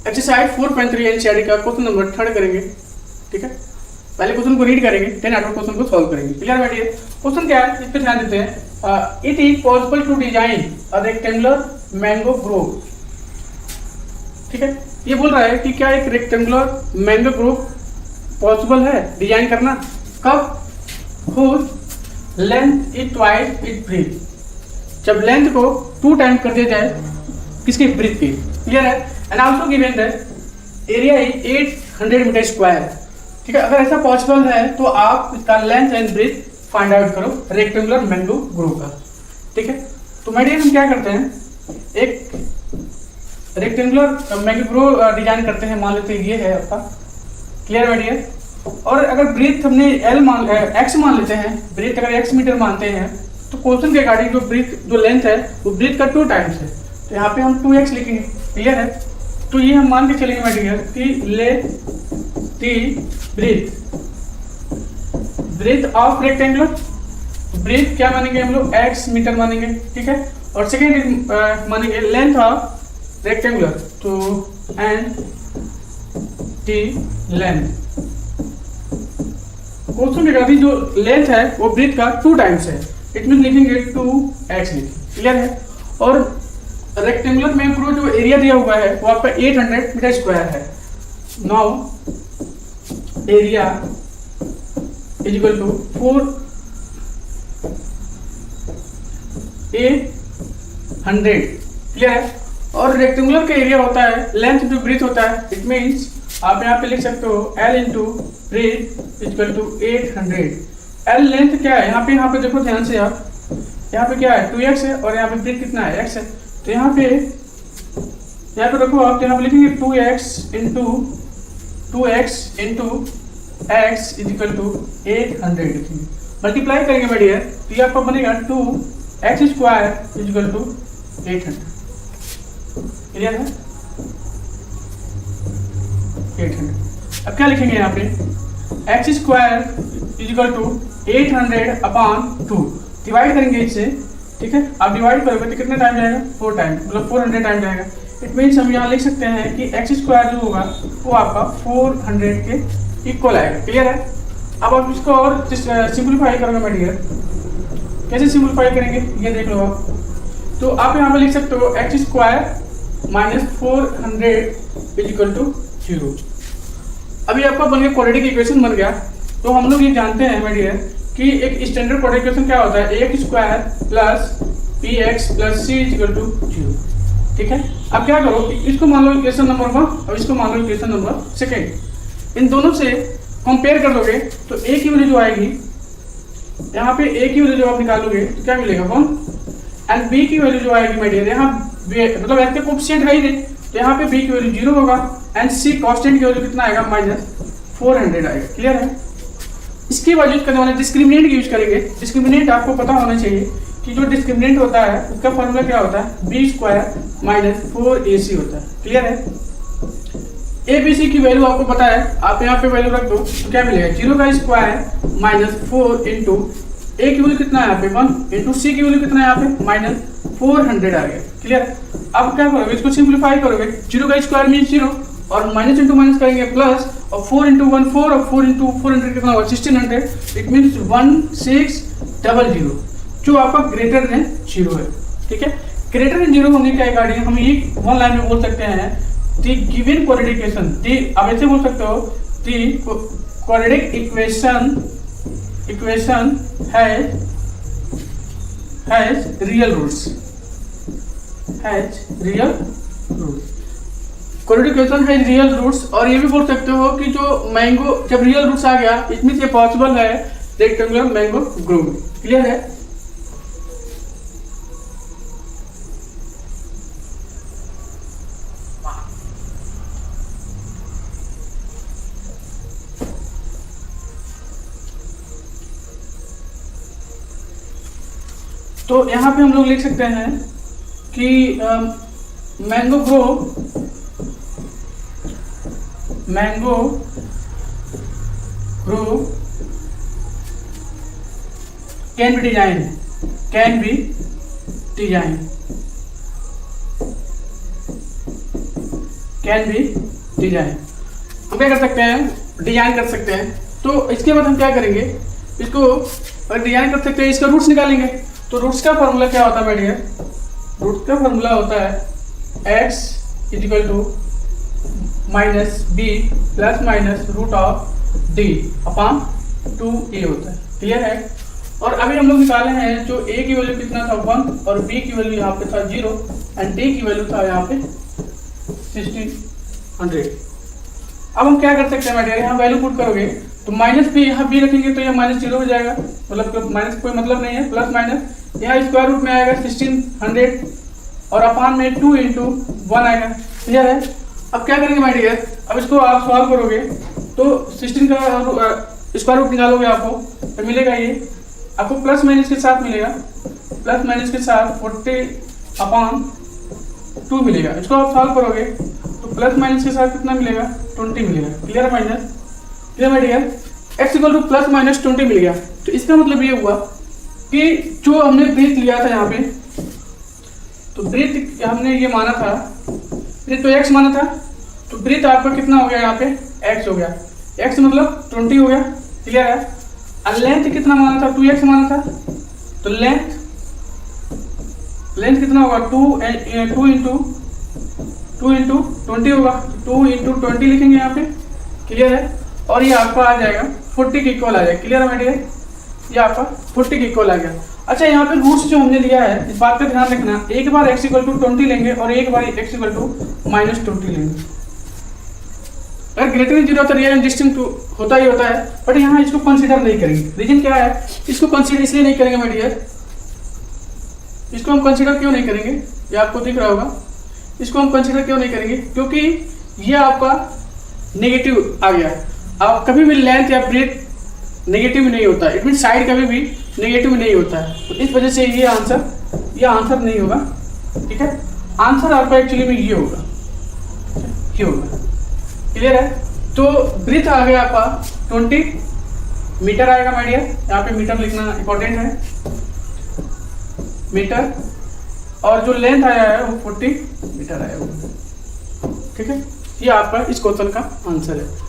Exercise 4.3 NCERT का question number 3 करेंगे। ठीक है, पहले क्वेश्चन को रीड करेंगे, देन आफ्टर क्वेश्चन को सॉल्व करेंगे। क्लियर बैठिए। क्वेश्चन क्या है इस पे ध्यान देते हैं। It is possible to design a rectangular mango grove. ठीक है, ये बोल रहा है कि क्या एक रेक्टेंगुलर मैंगो ग्रोव पॉसिबल है डिजाइन करना। कब? Whose length is twice it breadth. जब लेंथ को 2 टाइम कर दिया जाए किसके? ब्रीथ की। क्लियर है। And also given that area is 800 metre square. ठीक है, अगर ऐसा पॉसिबल है तो आप इसका length and breadth find out करो रेक्टेंगुलर मैंगो ग्रोव का। ठीक है, तो मैं हम क्या करते हैं, एक रेक्टेंगुलर मैंगो ग्रोव डिजाइन करते हैं। मान लेते हैं ये है आपका। क्लियर बैठिए। और अगर ब्रीथ हमने एक्स मान लेते हैं, ब्रीथ अगर x मीटर मानते हैं तो क्वेश्चन के अकॉर्डिंग जो ब्रीथ जो लेंथ है वो ब्रीथ का 2 टाइम्स है, तो यहाँ पे हम 2x लिखेंगे। क्लियर है। तो ये हम मान के चलेंगे मैं डियर कि ले दी ब्रीथ ऑफ रेक्टेंगुलर। ब्रीथ क्या मानेंगे हम लोग? x मीटर मानेंगे। ठीक है, और सेकेंड मानेंगे लेंथ ऑफ रेक्टेंगुलर, तो एन टी लेंथ। क्वेश्चन के अकॉर्डिंग जो लेंथ है वो ब्रीथ का 2 टाइम्स है, इट मीन लिखेंगे 2x लिखेंगे। क्लियर है। और रेक्टेंगुलर में पूरा जो एरिया दिया हुआ है वो आपका 800 मीटर स्क्वायर है। Now area is equal to 4/800। Clear है। और रेक्टेंगुलर का एरिया होता है लेंथ इंटू ब्रीथ होता है, इट मीन्स आप यहाँ पे लिख सकते हो L into breadth equal to 800। L length क्या है? यहाँ पे देखो ध्यान से आप, यहाँ पे क्या है? 2x है और यहाँ पे ब्रीथ कितना है? x है। तो यहाँ पे रखो आप, यहाँ पे लिखेंगे 2x into x is equal to 800 लिखेंगे। मल्टीप्लाई करेंगे मैं डियर, तो ये आपका बनेगा 2x square is equal to 800। Clear है। 800। अब क्या लिखेंगे यहाँ पे? x square is equal to 800 upon 2। Divide करेंगे इससे। ठीक है, आप डिवाइड करोगे तो कितने टाइम जाएगा? 4 टाइम, मतलब 400 टाइम जाएगा। इट मीन्स हम यहाँ लिख सकते हैं कि x स्क्वायर जो होगा वो आपका 400 के इक्वल आएगा। क्लियर है। अब आप इसको और सिंप्लीफाई करोगे मैं डियर, कैसे सिंप्लीफाई करेंगे ये देख लो आप। तो आप यहाँ पे लिख सकते हो x square minus 400 is equal to 0। अभी आपका बन गया क्वाड्रेटिक इक्वेशन बन गया। तो हम लोग ये जानते हैं मैं डियर कि एक स्टैंडर्ड क्वाड्रेटिक इक्वेशन क्या होता है? ax square plus px plus c is equal to 0। ठीक है, अब क्या करो, इसको मान लो इक्वेशन नंबर 1 और इसको मान लो इक्वेशन नंबर 2। इन दोनों से कंपेयर कर दोगे तो a की वैल्यू जो आएगी, यहाँ पे a की वैल्यू जो आप निकालोगे तो क्या मिलेगा 1, एंड b की वैल्यू जो आएगी मैं डियर, यहाँ मतलब x के कोएफिशिएंट है ही नहीं, तो यहाँ पे b की वैल्यू 0 होगा एंड c कांस्टेंट की वैल्यू कितना आएगा? -400 आएगा। क्लियर है। इसकी वजह यूज करने वाले डिस्क्रिमिनेंट यूज करेंगे। डिस्क्रिमिनेंट आपको पता होना चाहिए कि जो डिस्क्रिमिनेंट होता है उसका फॉर्मूला क्या होता है? b स्क्वायर माइनस 4ac होता है। क्लियर है। a b c की वैल्यू आपको पता है, आप यहाँ पे वैल्यू रख दो तो क्या मिलेगा? 0 का स्क्वायर माइनस 4 इंटू a की वैल्यू कितना है यहाँ पे 1 इंटू c की वैल्यू कितना है यहाँ पे -400 आ गया। क्लियर। अब क्या करोगे? इसको सिंप्लीफाई करोगे। 0 का स्क्वायर मीन 0 और माइनस इंटू माइनस करेंगे प्लस, और 4 इंटू 1 4 और 4 इंटू 400 कितना होगा? 1600। इट मीन्स 1600 जो आपका ग्रेटर देन 0 है। ठीक है, ग्रेटर देन 0 होने के अकॉर्डिंग हम ये 1 लाइन में बोल सकते हैं द गिवन क्वाड्रेटिक इक्वेशन, आप ऐसे बोल सकते हो the quadratic equation has real roots. Quadratic equation has real roots. और ये भी बोल सकते हो कि जो मैंगो जब रियल रूट्स आ गया इट मींस ये पॉसिबल है रेक्टेंगुलर मैंगो ग्रोव। क्लियर है। तो यहाँ पे हम लोग लिख सकते हैं कि mango Grove can be can be design. हम क्या कर सकते हैं, डिजाइन कर सकते हैं। तो इसके बाद हम क्या करेंगे, इसको अगर डिजाइन कर सकते हैं, इसका रूट्स निकालेंगे। तो रूट्स का फॉर्मूला क्या होता है मेरे, रूट्स का फॉर्मूला होता है x is equal to minus b plus minus root of D upon 2a होता है। क्लियर है। और अभी हम लोग निकाले हैं जो a की वैल्यू कितना था 1 और b की वैल्यू यहाँ पे था 0 एंड d की वैल्यू था यहाँ पे 1600। अब हम क्या कर सकते हैं मेरे, यहाँ वैल्यू पुट करोगे तो माइनस b यहाँ b रखेंगे तो यह माइनस 0 हो जाएगा, मतलब माइनस कोई मतलब नहीं है, प्लस माइनस यहाँ स्क्वायर रूट में आएगा 1600 और अपान में 2 इंटू 1 आएगा। क्लियर है। अब क्या करेंगे माय डियर, अब इसको आप सॉल्व करोगे तो 16 का स्क्वायर रूट निकालोगे आपको तो मिलेगा ये आपको प्लस माइनस के साथ मिलेगा, प्लस माइनस के साथ 40 अपॉन 2 मिलेगा। इसको आप सॉल्व करोगे तो प्लस माइनस के साथ कितना मिलेगा 20 मिलेगा। क्लियर है minus, clear my dear. x equal to plus minus 20 मिल गया। तो इसका मतलब ये हुआ कि जो हमने ब्रीथ लिया था यहाँ पे, तो ब्रीथ हमने ये माना था, ब्रीथ तो x माना था, तो ब्रीथ आपका कितना हो गया यहाँ पे x हो गया, x मतलब 20 हो गया। क्लियर है। और लेंथ कितना माना था 2x माना था, तो लेंथ कितना होगा 2 इंटू 20 होगा, 2 इंटू 20 लिखेंगे यहाँ पे। क्लियर है। और ये आपका आ जाएगा 40 के इक्वल आ जाएगा। क्लियर है मेरे, ये आपका 40 के इक्वल आ गया। अच्छा यहाँ पे रूट्स जो हमने लिया है इस बात का ध्यान रखना, एक बार x इक्वल टू 20 लेंगे और एक बार x इक्वल टू माइनस 20 लेंगे। अगर ग्रेटर देन 0 तो रियल एंड डिस्टिंक्ट होता ही होता है, बट यहाँ इसको कंसीडर नहीं करेंगे। रीजन क्या है, इसको कंसीडर इसलिए नहीं करेंगे माय डियर, इसको हम कंसीडर क्यों नहीं करेंगे, ये आपको दिख रहा होगा। इसको हम कंसीडर क्यों नहीं करेंगे, क्योंकि ये आपका नेगेटिव आ गया। अब कभी भी लेंथ या ब्रेथ नेगेटिव नहीं होता, इट मीन साइड कभी भी नेगेटिव नहीं होता है। तो इस वजह से ये आंसर नहीं होगा। ठीक है, आंसर आपका एक्चुअली में ये होगा। क्लियर है। तो ब्रीथ आ गया आपका 20 मीटर आएगा माय डियर, यहाँ पे मीटर लिखना इंपॉर्टेंट है, मीटर। और जो लेंथ आया है वो 40 मीटर आया होगा। ठीक है, ये आपका इस क्वेश्चन का आंसर है।